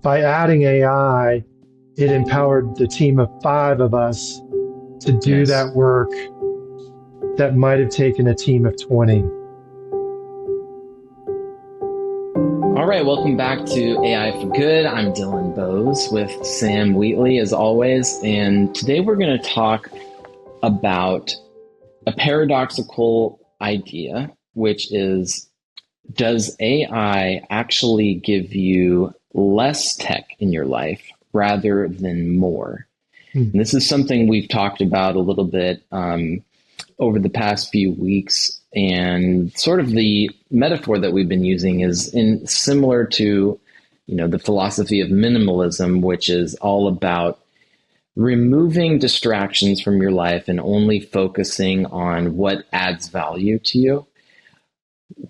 by adding AI, it empowered the team of 5 of us to do Yes. that work that might have taken a team of 20. All right, welcome back to AI for Good. I'm Dylan Bose with Sam Wheatley, as always. And today we're going to talk about a paradoxical idea, which is, does AI actually give you less tech in your life rather than more? And this is something we've talked about a little bit over the past few weeks. And sort of the metaphor that we've been using is similar to, the philosophy of minimalism, which is all about removing distractions from your life and only focusing on what adds value to you.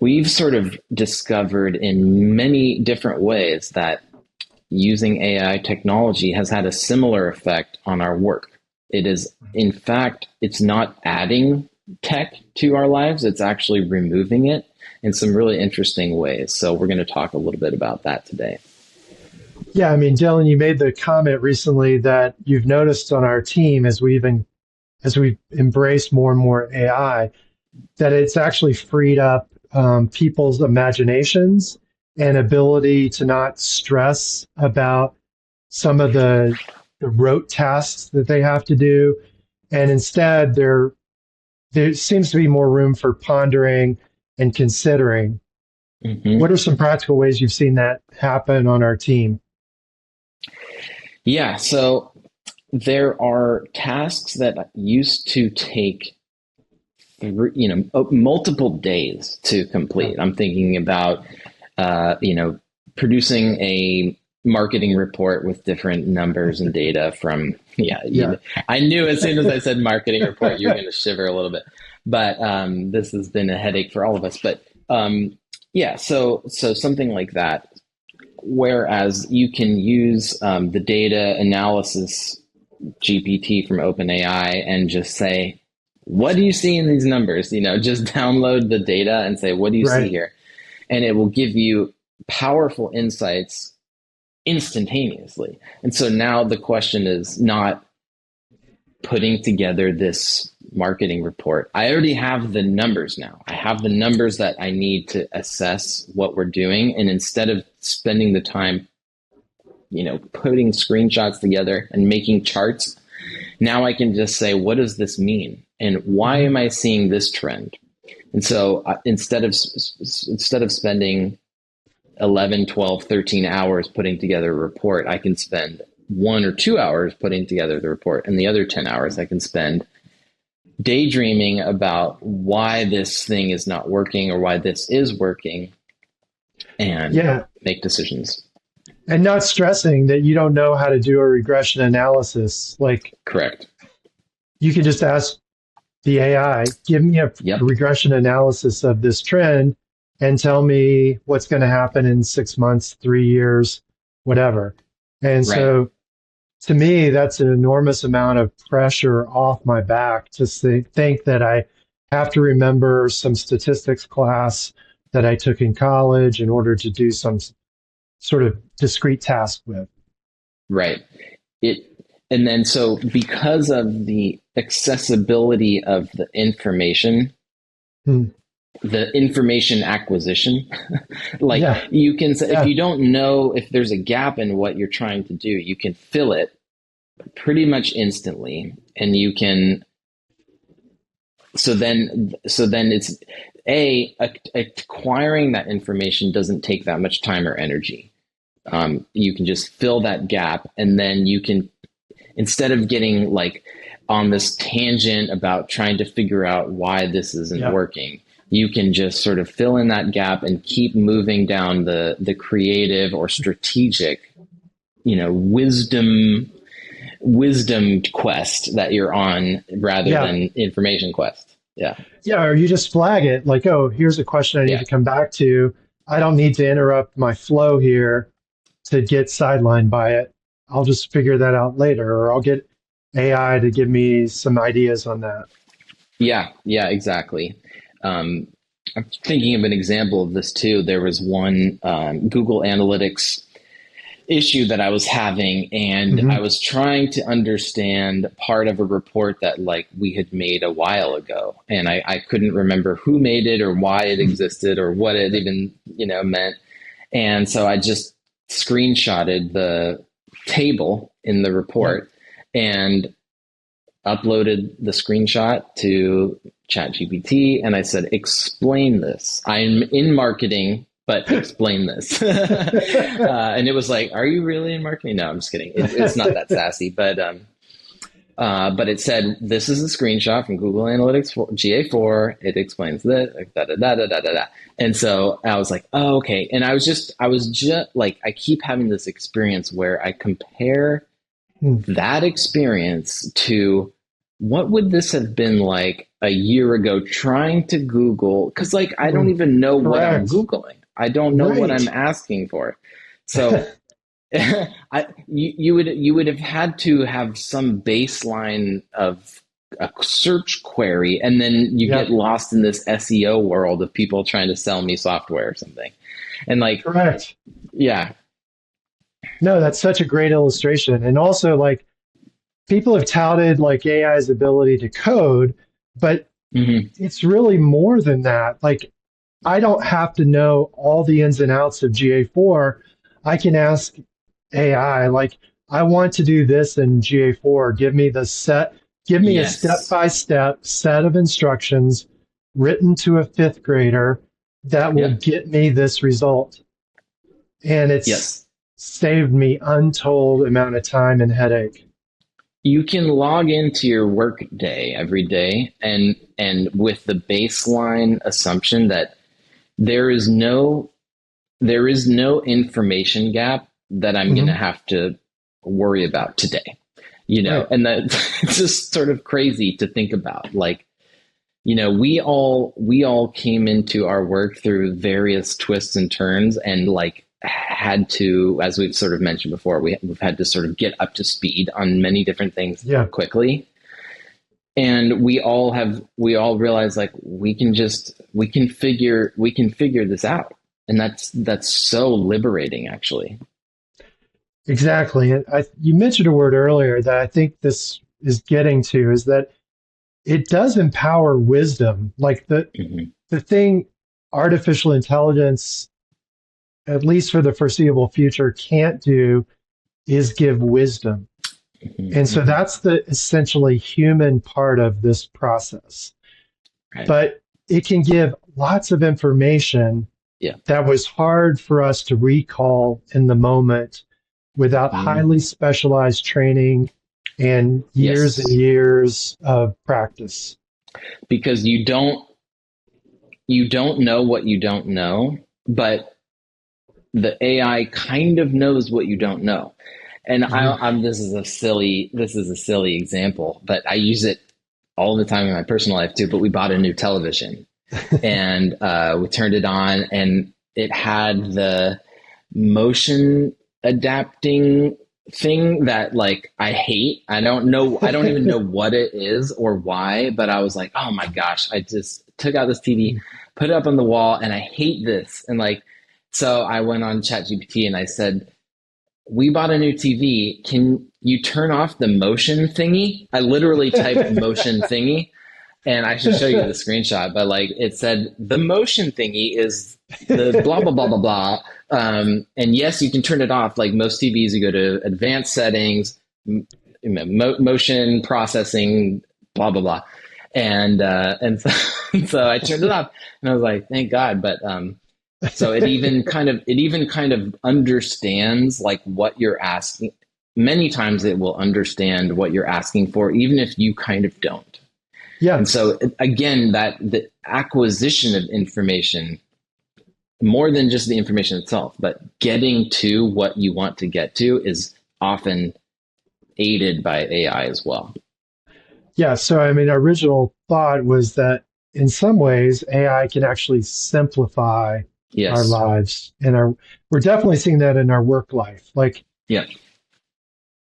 We've sort of discovered in many different ways that using AI technology has had a similar effect on our work. It is, in fact, it's not adding tech to our lives, it's actually removing it in some really interesting ways. So we're going to talk a little bit about that today. Yeah, I mean, Dylan, you made the comment recently that you've noticed on our team as we've embraced more and more AI, that it's actually freed up people's imaginations and ability to not stress about some of the rote tasks that they have to do. And instead, there seems to be more room for pondering and considering. Mm-hmm. What are some practical ways you've seen that happen on our team? Yeah, so there are tasks that used to take multiple days to complete. I'm thinking about producing a marketing report with different numbers and data from I knew as soon as I said marketing report you were going to shiver a little bit, but this has been a headache for all of us. But so something like that, whereas you can use the data analysis GPT from OpenAI and just say, what do you see in these numbers? Just download the data and say, what do you see here? And it will give you powerful insights instantaneously. And so now the question is not putting together this marketing report. I already have the numbers now. I have the numbers that I need to assess what we're doing. And instead of spending the time, putting screenshots together and making charts, now I can just say, what does this mean? And why am I seeing this trend? And so instead of spending 11, 12, 13 hours putting together a report, I can spend 1 or 2 hours putting together the report. And the other 10 hours I can spend daydreaming about why this thing is not working or why this is working and make decisions. And not stressing that you don't know how to do a regression analysis. Correct. You can just ask the AI, give me a regression analysis of this trend and tell me what's going to happen in 6 months, 3 years, whatever. And so to me, that's an enormous amount of pressure off my back to think that I have to remember some statistics class that I took in college in order to do some sort of discrete task with. Right. And then so because of the accessibility of the information, the information acquisition, you can say, if you don't know, if there's a gap in what you're trying to do, you can fill it pretty much instantly. And you can, so then it's acquiring that information doesn't take that much time or energy. You can just fill that gap, and then you can, instead of getting on this tangent about trying to figure out why this isn't working, you can just sort of fill in that gap and keep moving down the creative or strategic, wisdom quest that you're on rather than information quest. Yeah. Yeah. Or you just flag it like, oh, here's a question I need to come back to. I don't need to interrupt my flow here to get sidelined by it. I'll just figure that out later, or I'll get AI to give me some ideas on that. Yeah, exactly. I'm thinking of an example of this too. There was one Google Analytics issue that I was having, and I Hmm. was trying to understand part of a report that like we had made a while ago, and I couldn't remember who made it or why it existed or what it even meant. And so I just screenshotted the table in the Yeah. report and uploaded the screenshot to ChatGPT, and I said, explain this. I'm in marketing, but explain this. And it was like, are you really in marketing? No, I'm just kidding. It's not that sassy, but it said, this is a screenshot from Google Analytics for GA4. It explains this, da, da, da, da, da, da, da. And so I was like, oh, okay. And I was just like, I keep having this experience where I compare Hmm. that experience to what would this have been like a year ago trying to Google? Because like I don't even know what I'm Correct. Googling. I don't know what I'm Right. asking for. So you would have had to have some baseline of a search query, and then you get Yep. lost in this SEO world of people trying to sell me software or something. And like, Correct. yeah, No, that's such a great illustration. And also, like, people have touted like AI's ability to code, but hmm it's really more than that. Like, I don't have to know all the ins and outs of GA4. I can ask AI, like, I want to do this in GA4. Give me a step yes, by step set of instructions written to a fifth grader that will yep, get me this result. And it's yes. saved me untold amount of time and headache. You can log into your work day every day and with the baseline assumption that there is no there is no information gap that I'm going to Hmm. have to worry about today. You know, Right. and that it's just sort of crazy to think about. Like, we all came into our work through various twists and turns, and like had to, as we've sort of mentioned before, we've had to sort of get up to speed on many different things Yeah. quickly. And we all realize like we can figure this out. And that's so liberating actually. Exactly. And you mentioned a word earlier that I think this is getting to is that it does empower wisdom. Like Mm-hmm. the thing artificial intelligence, at least for the foreseeable future, can't do is give wisdom. And so Mm-hmm. that's the essentially human part of this process. Right. But it can give lots of information Yeah. that was hard for us to recall in the moment without Mm-hmm. highly specialized training and Yes. years of practice. Because you don't know what you don't know, but the AI kind of knows what you don't know. And Mhm. this is a silly example, but I use it all the time in my personal life too. But we bought a new television, and we turned it on, and it had the motion adapting thing that like I hate. I don't even know what it is or why, but I was like, oh my gosh, I just took out this TV, put it up on the wall, and I hate this. And like, so I went on ChatGPT and I said, we bought a new TV. Can you turn off the motion thingy? I literally typed motion thingy, and I should show you the screenshot, but like it said, the motion thingy is the blah, blah, blah, blah, blah. And yes, you can turn it off. Like most TVs, you go to advanced settings, motion processing, blah, blah, blah. And so, so I turned it off and I was like, thank God. But so it even kind of understands like what you're asking. Many times it will understand what you're asking for, even if you kind of don't. Yeah, And so again, that the acquisition of information, more than just the information itself, but getting to what you want to get to is often aided by AI as well. yeah. So, I mean, our original thought was that in some ways, AI can actually simplify our Yes. lives, and we're definitely seeing that in our work life. Like, Yeah.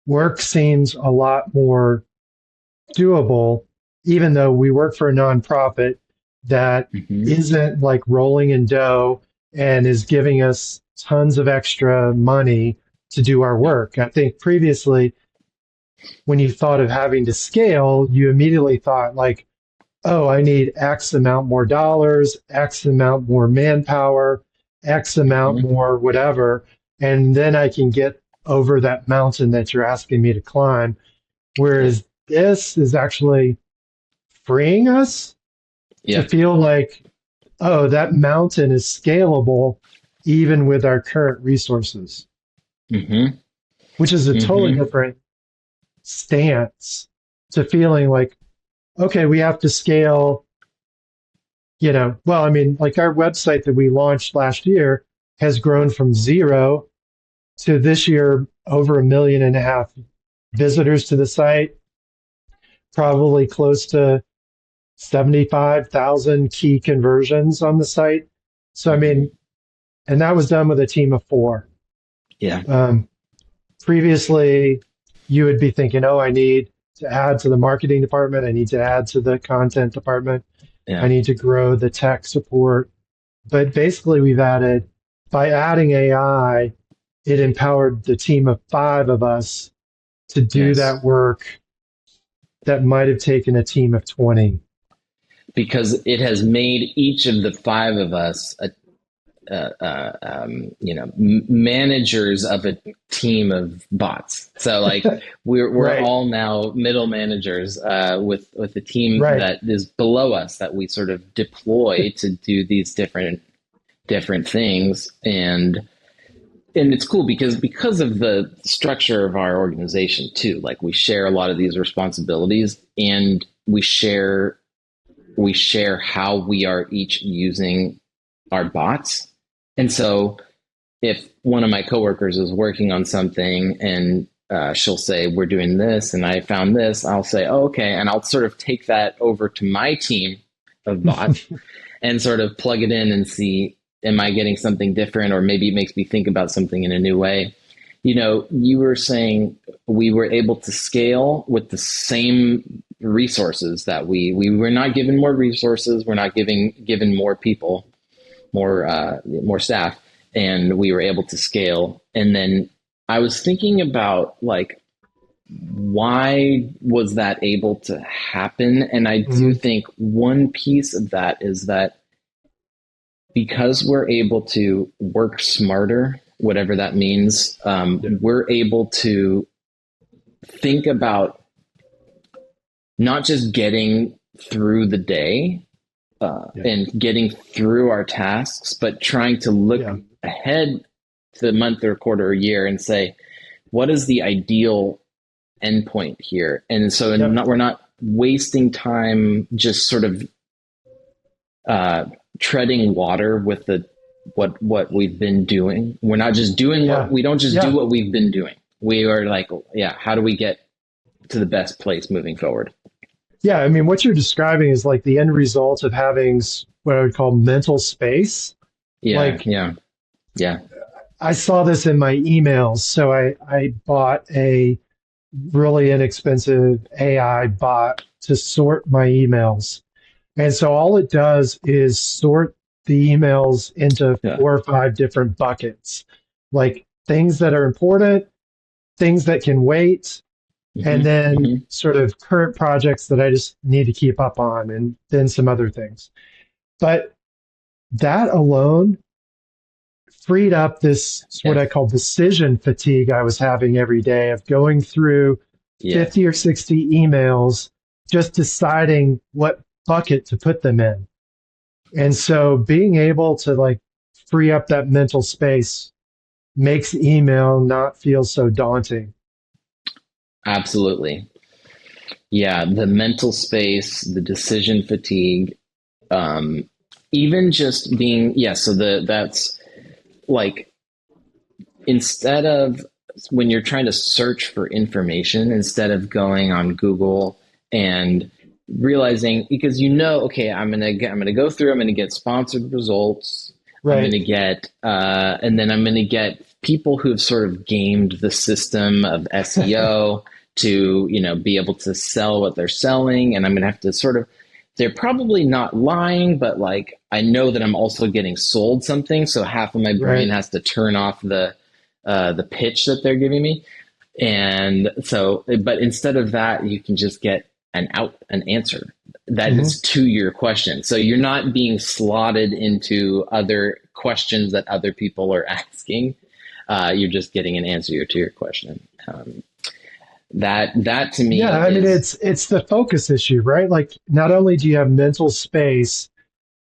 work seems a lot more doable, even though we work for a nonprofit that Mm-hmm. isn't like rolling in dough and is giving us tons of extra money. to do our Yeah. work. I think previously, when you thought of having to scale, you immediately thought like, oh, I need X amount more dollars, X amount more manpower, X amount Hmm. more whatever. And then I can get over that mountain that you're asking me to climb. Yeah. Whereas this is actually freeing us to Yeah. feel like, oh, that mountain is scalable even with our current resources, Hmm. which is a totally Hmm. different stance to feeling like, okay, we have to scale, well, I mean, like our website that we launched last year has grown from zero to this year over 1.5 million visitors to the site, probably close to 75,000 key conversions on the site. So, I mean, Hmm. and that was done with a team of four. Yeah. Um, Previously, you would be thinking, oh, I need to add to the marketing department. I need to add to the content department. I Yeah. need to grow the tech support. But basically, by adding AI, it empowered the team of five of us to do Yes. that work that might have taken a team of 20. Because it has made each of the five of us managers of a team of bots. So like we're Right, all now middle managers with a team right. that is below us that we sort of deploy to do these different things. And it's cool because of the structure of our organization too. Like we share a lot of these responsibilities, and we share how we are each using our bots. And so if one of my coworkers is working on something and she'll say, we're doing this and I found this, I'll say, oh, okay. And I'll sort of take that over to my team of bots and sort of plug it in and see, am I getting something different? Or maybe it makes me think about something in a new way. You were saying we were able to scale with the same resources that we were not given more resources. We're not given more people, more staff, and we were able to scale. And then I was thinking about like why was that able to happen? And I do Mhm. think one piece of that is that because we're able to work smarter, whatever that means, Yeah, we're able to think about not just getting through the day yeah, and getting through our tasks, but trying to look yeah, ahead to the month or quarter or year and say, what is the ideal endpoint here? And so yep, we're not wasting time just sort of uh, treading water with what we've been doing. We're not just doing what yeah, we don't just do yeah. what we've been doing. We are like, yeah, how do we get to the best place moving forward? Yeah, I mean, what you're describing is like the end result of having what I would call mental space. Yeah, Like yeah, yeah, I saw this in my emails. So I bought a really inexpensive AI bot to sort my emails. And so all it does is sort the emails into yeah. 4 or 5 different buckets, like things that are important, things that can wait, and Hmm. then Hmm. sort of current projects that I just need to keep up on, and then some other things. But that alone freed up this what Yeah, I call decision fatigue I was having every day of going through yes, 50 or 60 emails, just deciding what bucket to put them in. And so being able to like free up that mental space makes email not feel so daunting. absolutely. Yeah, the mental space, the decision fatigue, um, even just being, yeah, so that's like instead of when you're trying to search for information, instead of going on Google and realizing because okay, I'm gonna go through, I'm gonna get sponsored results, I'm Right. gonna get and then I'm gonna get people who've sort of gamed the system of SEO to be able to sell what they're selling, and I'm gonna have to sort of they're probably not lying, but like I know that I'm also getting sold something, so half of my brain Right. has to turn off the pitch that they're giving me. And so, but instead of that, you can just get an answer that Hmm. is to your question. So you're not being slotted into other questions that other people are asking. You're just getting an answer to your question. That to Yeah, me I mean is, it's the focus issue, right? Like not only do you have mental space,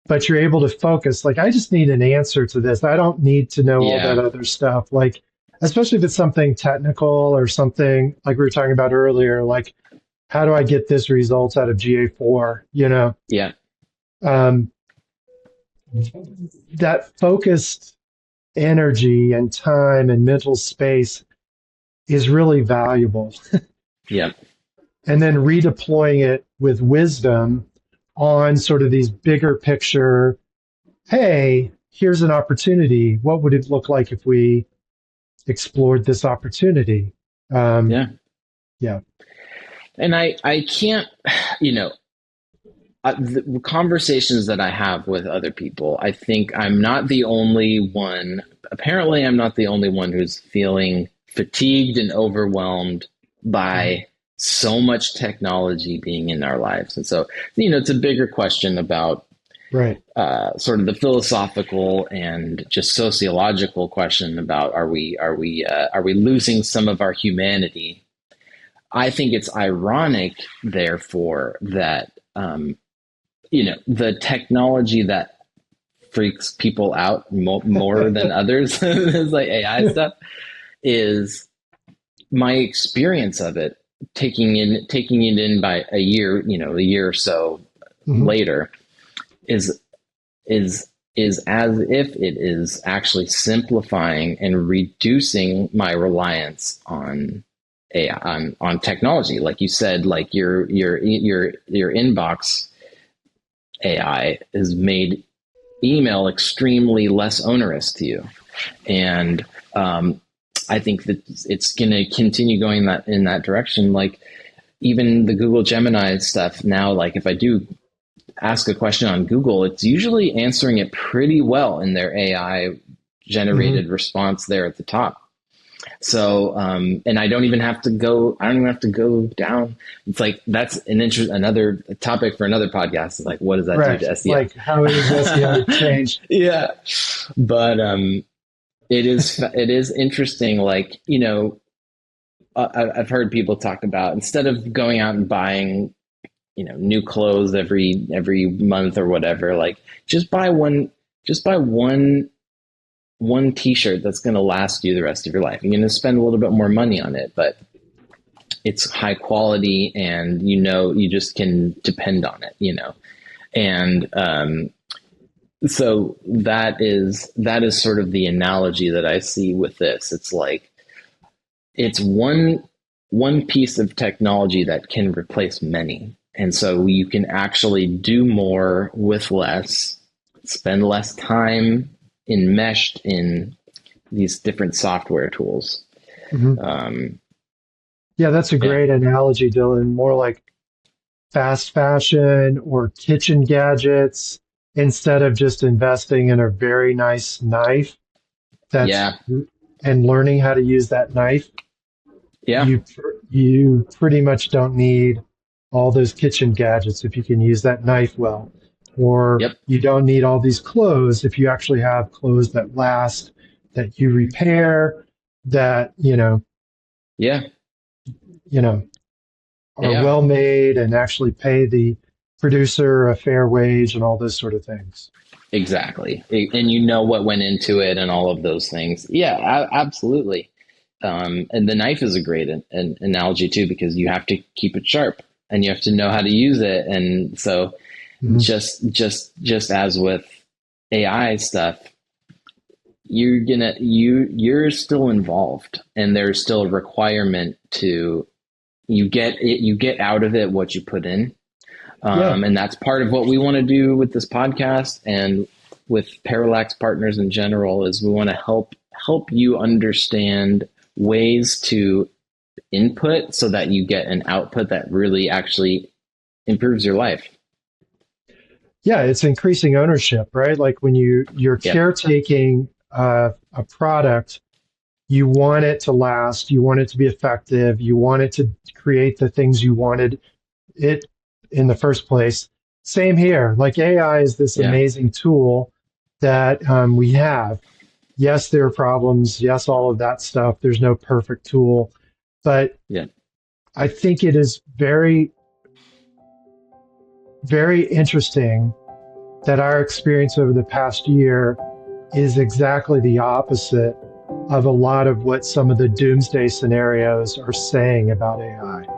but you're able to focus. Like I just need an answer to this. I don't need to know all that yeah, other stuff. Like especially if it's something technical or something like we were talking about earlier, like how do I get this result out of GA4? yeah, Um, that focused energy and time and mental space is really valuable. yeah, And then redeploying it with wisdom on sort of these bigger picture, hey, here's an opportunity. What would it look like if we explored this opportunity? Um, yeah. yeah. And I can't, you know, the conversations that I have with other people, I think I'm not the only one. Apparently, I'm not the only one who's feeling fatigued and overwhelmed Mhm. by so much technology being in our lives. And so, it's a bigger question about Right. sort of the philosophical and just sociological question about are we losing some of our humanity? I think it's ironic, therefore, that the technology that freaks people out more than others is like AI stuff is my experience of it taking it in by a year or so Hmm. later is is is as if it is actually simplifying and reducing my reliance on AI, on technology. Like you said, like your inbox AI has made email extremely less onerous to you. And I think that it's going to continue going in that direction. Like even the Google Gemini stuff now, like if I do ask a question on Google, it's usually answering it pretty well in their AI Hmm. generated response there at the top. So, and I don't even have to go. I don't even have to go down. It's like that's another topic for another podcast. Is like, what does that do Right. to SEO? Like how is SEO changed? Yeah, but it is interesting. Like I've heard people talk about instead of going out and buying new clothes every month or whatever, like just buy one just buy one t-shirt that's going to last you the rest of your life. You're going to spend a little bit more money on it, but it's high quality and you just can depend on it. And so that is sort of the analogy that I see with this. It's like it's one piece of technology that can replace many. And so you can actually do more with less, spend less time enmeshed in these different software tools. Hmm. Um, Yeah, that's a yeah, great analogy, Dylan. More like fast fashion or kitchen gadgets instead of just investing in a very nice knife that's yeah, and learning how to use that knife. yeah, You pretty much don't need all those kitchen gadgets if you can use that knife well. Or yep, you don't need all these clothes if you actually have clothes that last, that you repair, that, yeah, you know, are yeah. well made and actually pay the producer a fair wage and all those sort of things. Exactly. And you know what went into it and all of those things. Yeah, absolutely. And the knife is a great an analogy too, because you have to keep it sharp and you have to know how to use it. And so Mhm. just as with AI stuff, you're still involved and there's still a requirement to you get out of it what you put in. Yeah. And that's part of what we want to do with this podcast and with Parallax Partners in general is we want to help you understand ways to input so that you get an output that really actually improves your life. Yeah, it's increasing ownership, right? Like when you're Yep. caretaking a product You want it to last. You want it to be effective. You want it to create the things you wanted it in the first place. Same here. Like AI is this Yeah. amazing tool that we have. Yes, there are problems. Yes, all of that stuff. There's no perfect tool, but Yeah. I think it is very, very interesting that our experience over the past year is exactly the opposite of a lot of what some of the doomsday scenarios are saying about AI.